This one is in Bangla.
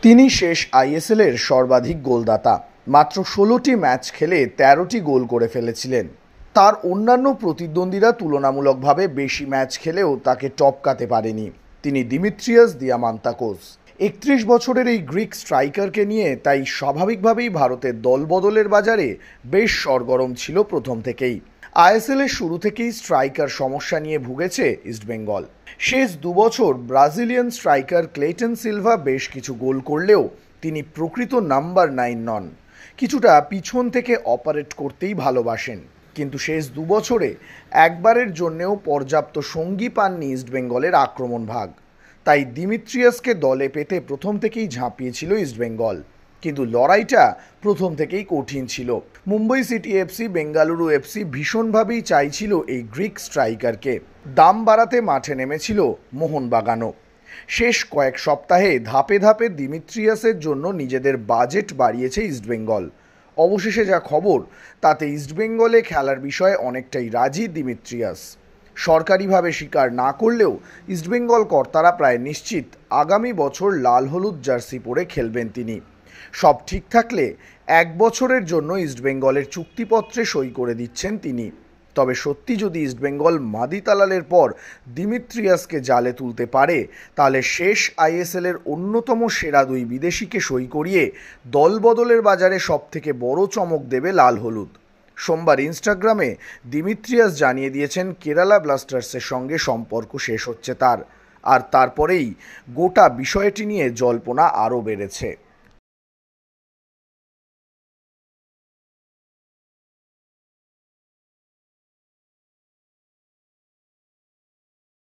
তিনি শেষ আইএসএলের সর্বাধিক গোলদাতা। মাত্র ১৬টি ম্যাচ খেলে ১৩টি গোল করে ফেলেছিলেন। তার অন্যান্য প্রতিদ্বন্দ্বীরা তুলনামূলকভাবে বেশি ম্যাচ খেলেও তাকে টপকাতে পারেনি। তিনি দিমিত্রিয়াস দিয়ামান্তাকোস। ৩১ বছরের এই গ্রিক স্ট্রাইকারকে নিয়ে তাই স্বাভাবিকভাবেই ভারতের দলবদলের বাজারে বেশ সরগরম ছিল প্রথম থেকেই। আইএসএলের শুরু থেকেই স্ট্রাইকার সমস্যা নিয়ে ভুগেছে ইস্টবেঙ্গল। শেষ দুবছর ব্রাজিলিয়ান স্ট্রাইকার ক্লেটন সিলভা বেশ কিছু গোল করলেও তিনি প্রকৃত নাম্বার ৯ নন। কিছুটা পিছন থেকে অপারেট করতেই ভালোবাসেন, কিন্তু শেষ দুবছরে একবারের জন্যেও পর্যাপ্ত সঙ্গী পাননি ইস্টবেঙ্গলের আক্রমণ ভাগ। তাই দিমিত্রিয়াসকে দলে পেতে প্রথম থেকেই ঝাঁপিয়েছিল ইস্টবেঙ্গল, কিন্তু লড়াইটা প্রথম থেকেই কঠিন ছিল। Mumbai city FC, Bengaluru FC ভীষণভাবেই চাইছিল এই গ্রিক স্ট্রাইকারকে। দাম বাড়াতে মাঠে নেমেছিল মোহনবাগানও। শেষ কয়েক সপ্তাহে ধাপে ধাপে দিমিত্রিয়াসের জন্য নিজেদের বাজেট বাড়িয়েছে ইস্টবেঙ্গল। অবশেষে যা খবর, তাতে ইস্টবেঙ্গলে খেলার বিষয়ে অনেকটাই রাজি দিমিত্রিয়াস। সরকারিভাবে স্বীকার না করলেও ইস্টবেঙ্গল কর্তারা প্রায় নিশ্চিত আগামী বছর লাল হলুদ জার্সি পরে খেলবেন তিনি। সব ঠিক থাকলে ১ বছরের জন্য ইস্টবেঙ্গলের চুক্তিপত্রে সই করে দিচ্ছেন তিনি। তবে সত্যি যদি ইস্টবেঙ্গল মাদি তালালের পর দিমিত্রিয়াসকে জালে তুলতে পারে, তাহলে শেষ আইএসএলের অন্যতম সেরা দুই বিদেশিকে সই করিয়ে দলবদলের বাজারে সবথেকে বড় চমক দেবে লাল হলুদ। সোমবার ইনস্টাগ্রামে দিমিত্রিয়াস জানিয়ে দিয়েছেন কেরালা ব্লাস্টার্সের সঙ্গে সম্পর্ক শেষ হচ্ছে তার, আর তারপরেই গোটা বিষয়টি নিয়ে জল্পনা আরও বেড়েছে।